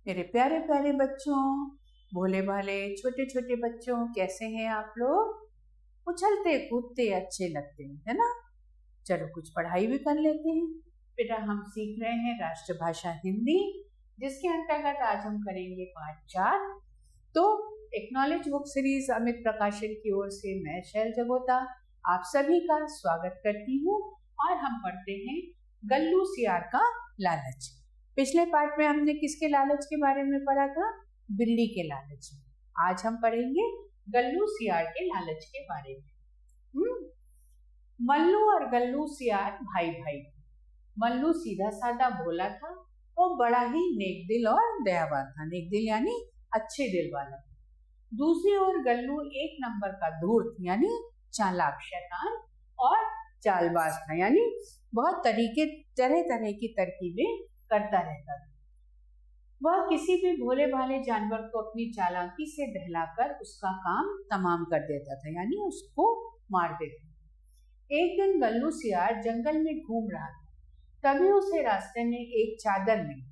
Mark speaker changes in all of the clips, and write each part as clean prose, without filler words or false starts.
Speaker 1: मेरे प्यारे प्यारे बच्चों, भोले भाले छोटे छोटे बच्चों, कैसे हैं आप लोग। उछलते कूदते अच्छे लगते हैं, है ना। चलो कुछ पढ़ाई भी कर लेते हैं। बेटा हम सीख रहे हैं राष्ट्रभाषा हिंदी, जिसके अंतर्गत आज हम करेंगे पाठ 4। तो एक्नॉलेज बुक सीरीज अमित प्रकाशन की ओर से मैं शैल जगोता आप सभी का स्वागत करती हूँ। और हम पढ़ते हैं गल्लू सियार का लालच। पिछले पाठ में हमने किसके लालच के बारे में पढ़ा था? बिल्ली के लालच में। आज हम पढ़ेंगे गल्लू सियार के लालच के बारे में। मल्लू और गल्लू सियार भाई भाई। मल्लू सीधा साधा भोला था, वो बड़ा ही नेक दिल और दयावान था। नेक दिल यानी अच्छे दिल वाला। दूसरी ओर गल्लू एक नंबर का धूर्त यानी चालाक शैतान और चालबाज था, यानी बहुत तरह तरह की तरकीबें करता रहता था। वह किसी भी भोले भाले जानवर को अपनी चालाकी से बहलाकर उसका काम तमाम कर देता था, यानी उसको मार देता। एक दिन गल्लू सियार जंगल में घूम रहा था, तभी उसे रास्ते में एक चादर मिली।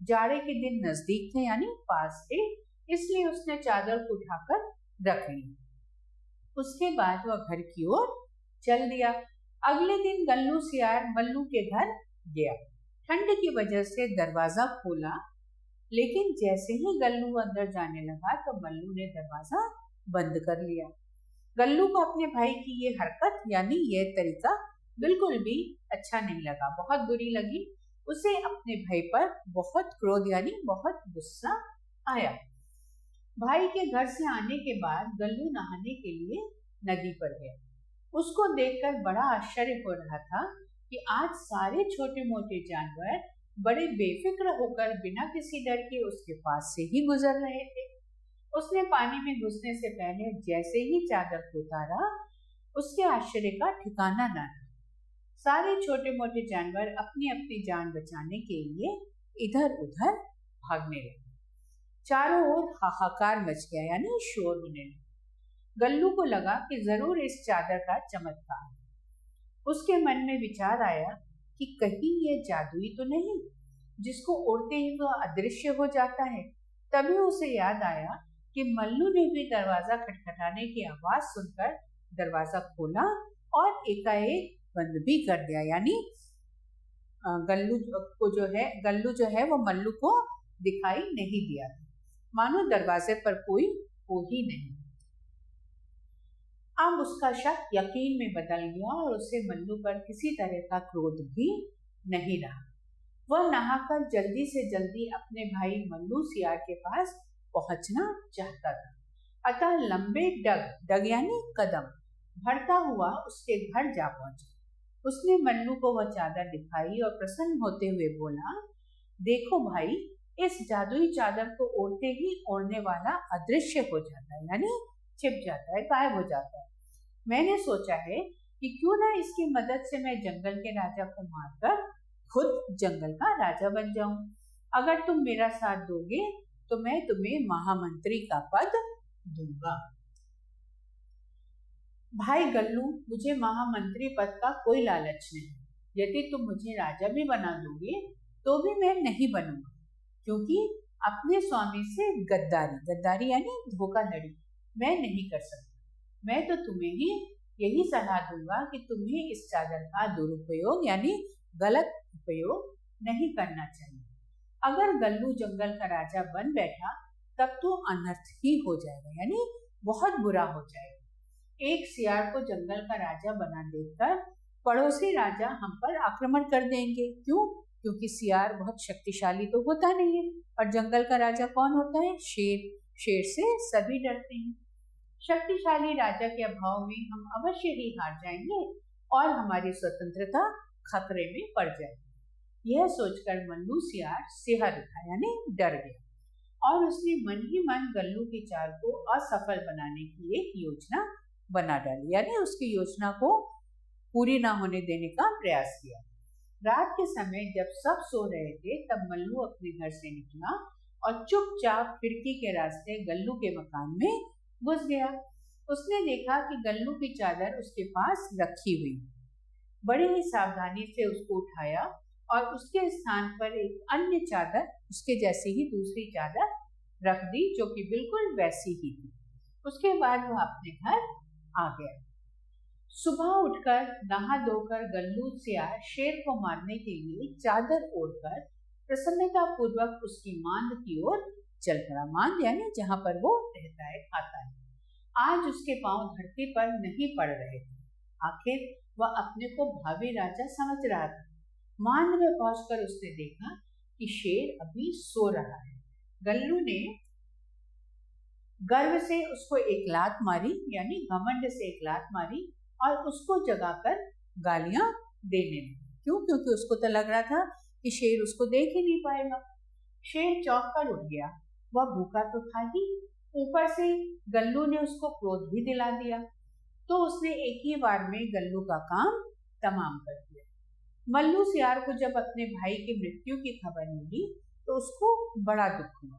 Speaker 1: जाड़े के दिन नजदीक थे, यानी पास थे, इसलिए उसने चादर को उठाकर रख ली। उसके बाद वह घर की ओर चल दिया। अगले दिन गल्लू सियार मल्लू के घर गया। ठंड की वजह से दरवाजा खोला, लेकिन जैसे ही गल्लू अंदर जाने लगा तो मल्लू ने दरवाजा बंद कर लिया। गल्लू को अपने भाई की ये हरकत यानी ये तरीका बिल्कुल भी अच्छा नहीं लगा, बहुत बुरी लगी। उसे अपने भाई पर बहुत क्रोध यानी बहुत गुस्सा आया। भाई के घर से आने के बाद गल्लू नहाने के लिए नदी पर गया। उसको देखकर बड़ा आश्चर्य हो रहा था कि आज सारे छोटे मोटे जानवर बड़े बेफिक्र होकर बिना किसी डर के उसके पास से ही गुजर रहे थे। उसने पानी में घुसने से पहले जैसे ही चादर को उतारा, उसके आश्चर्य का ठिकाना न था। सारे छोटे मोटे जानवर अपनी अपनी जान बचाने के लिए इधर उधर भागने लगे। चारों ओर हाहाकार मच गया, यानी शोर होने लगा। गल्लू को लगा कि जरूर इस चादर का चमत्कार है। उसके मन में विचार आया कि कहीं ये जादुई तो नहीं, जिसको ओढ़ते ही वह अदृश्य हो जाता है। तभी उसे याद आया कि मल्लू ने भी दरवाजा खटखटाने की आवाज सुनकर दरवाजा खोला और एकाएक बंद भी कर दिया, यानी गल्लू जो है वो मल्लू को दिखाई नहीं दिया, मानो दरवाजे पर कोई हो ही नहीं। अब उसका शक यकीन में बदल गया और उसे मल्लू पर किसी तरह का क्रोध भी नहीं रहा। वह नहाकर जल्दी से जल्दी अपने भाई मल्लू सियार के पास पहुंचना चाहता था। अतः लंबे डग यानी कदम भरता हुआ उसके घर जा पहुंचा। उसने मल्लू को वह चादर दिखाई और प्रसन्न होते हुए बोला, देखो भाई, इस जादुई चादर को ओढ़ते ही ओढ़ने वाला अदृश्य हो जाता है, यानी छिप जाता है, गायब हो जाता है। मैंने सोचा है कि क्यों ना इसकी मदद से मैं जंगल के राजा को मारकर खुद जंगल का राजा बन जाऊं। अगर तुम मेरा साथ दोगे तो मैं तुम्हें महामंत्री का पद दूंगा। भाई गल्लू, मुझे महामंत्री पद का कोई लालच नहीं। यदि तुम मुझे राजा भी बना दोगे तो भी मैं नहीं बनूंगा, क्योंकि अपने स्वामी से गद्दारी यानी धोखाधड़ी मैं नहीं कर सकता। मैं तो तुम्हें ही यही सलाह दूंगा कि तुम्हें इस चादर का दुरुपयोग यानी गलत उपयोग नहीं करना चाहिए। अगर गल्लू जंगल का राजा बन बैठा तब तो अनर्थ ही हो जाएगा, यानी बहुत बुरा हो जाएगा। एक सियार को जंगल का राजा बना देकर पड़ोसी राजा हम पर आक्रमण कर देंगे। क्यों? क्योंकि सियार बहुत शक्तिशाली तो होता नहीं है, और जंगल का राजा कौन होता है? शेर। शेर से सभी डरते हैं। शक्तिशाली राजा के अभाव में हम अवश्य ही हार जाएंगे और हमारी स्वतंत्रता खतरे में पड़ जाएगी। यह सोचकर मल्लू सियार सिहर उठा यानी डर गया और उसने मन ही मन गल्लू की चाल को असफल बनाने की एक योजना बना डाली, यानी उसकी योजना को पूरी ना होने देने का प्रयास किया। रात के समय जब सब सो रहे थे तब मल्लू अपने घर से निकला और चुपचाप खिड़की के रास्ते गल्लू के मकान में घुस गया। उसने देखा कि गल्लू की चादर उसके पास रखी हुई। बड़ी ही सावधानी से उसको उठाया और उसके स्थान पर एक अन्य चादर उसके जैसी ही दूसरी चादर रख दी जो कि बिल्कुल वैसी ही थी। उसके बाद वह अपने घर आ गया। सुबह उठकर नहा धोकर गल्लू सियार शेर को मारने के लिए चादर ओढ़कर प्रसन्नता पूर्वक उसकी मांद की ओर चल पड़ा। मांद यानी जहां पर वो रहता है, खाता है। आज उसके पांव धरती पर नहीं पड़ रहे थे। आखिर वह अपने को भावी राजा समझ रहा था। मांद में पहुंचकर उसने देखा कि शेर अभी सो रहा है। गल्लू ने गर्व से उसको एक लात मारी, यानी घमंड से एक लात मारी और उसको जगाकर गालियां देने लगी। क्यों? क्योंकि उसको तो लग रहा था कि शेर उसको देख ही नहीं पाएगा। शेर चौंक कर उठ गया। वह भूखा तो था ही, ऊपर से गल्लू ने उसको क्रोध भी दिला दिया, तो उसने एक ही बार में गल्लू का काम तमाम कर दिया। मल्लू सियार को जब अपने भाई की मृत्यु की खबर मिली तो उसको बड़ा दुख हुआ,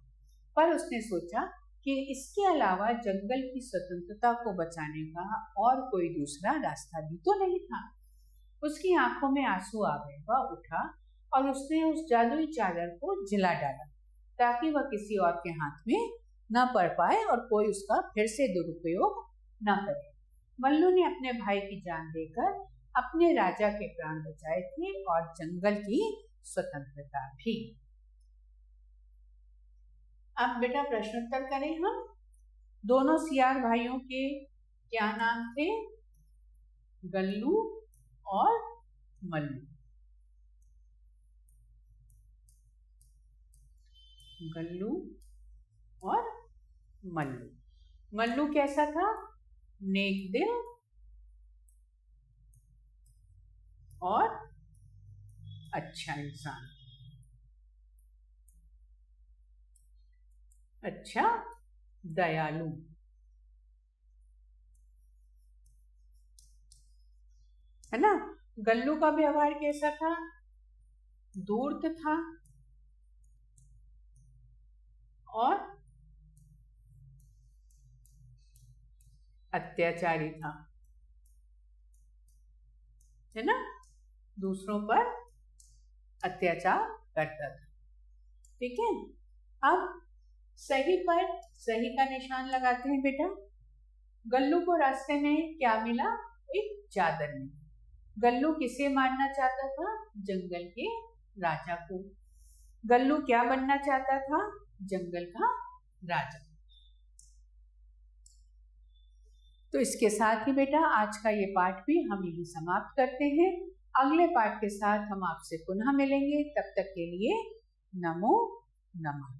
Speaker 1: पर उसने सोचा कि इसके अलावा जंगल की स्वतंत्रता को बचाने का और कोई दूसरा रास्ता भी तो नहीं था। उसकी आंखों में आंसू आ गए। वह उठा और उसने उस जादुई चादर को जला डाला ताकि वह किसी और के हाथ में न पड़ पाए और कोई उसका फिर से दुरुपयोग न करे। मल्लू ने अपने भाई की जान देकर अपने राजा के प्राण बचाए थे और जंगल की स्वतंत्रता भी। अब बेटा प्रश्नोत्तर करें हम। दोनों सियार भाइयों के क्या नाम थे? गल्लू और मल्लू। गल्लू और मल्लू। मल्लू कैसा था? नेक दिल और अच्छा इंसान, अच्छा दयालु, है ना। गल्लू का व्यवहार कैसा था? धूर्त था और अत्याचारी था, है ना। दूसरों पर अत्याचार करता था। ठीक है। अब सही पर सही का निशान लगाते हैं बेटा। गल्लू को रास्ते में क्या मिला? एक चादर मिली। गल्लू किसे मारना चाहता था? जंगल के राजा को। गल्लू क्या बनना चाहता था? जंगल का राजा। तो इसके साथ ही बेटा आज का ये पाठ भी हम यही समाप्त करते हैं। अगले पाठ के साथ हम आपसे पुनः मिलेंगे। तब तक के लिए नमो नमः।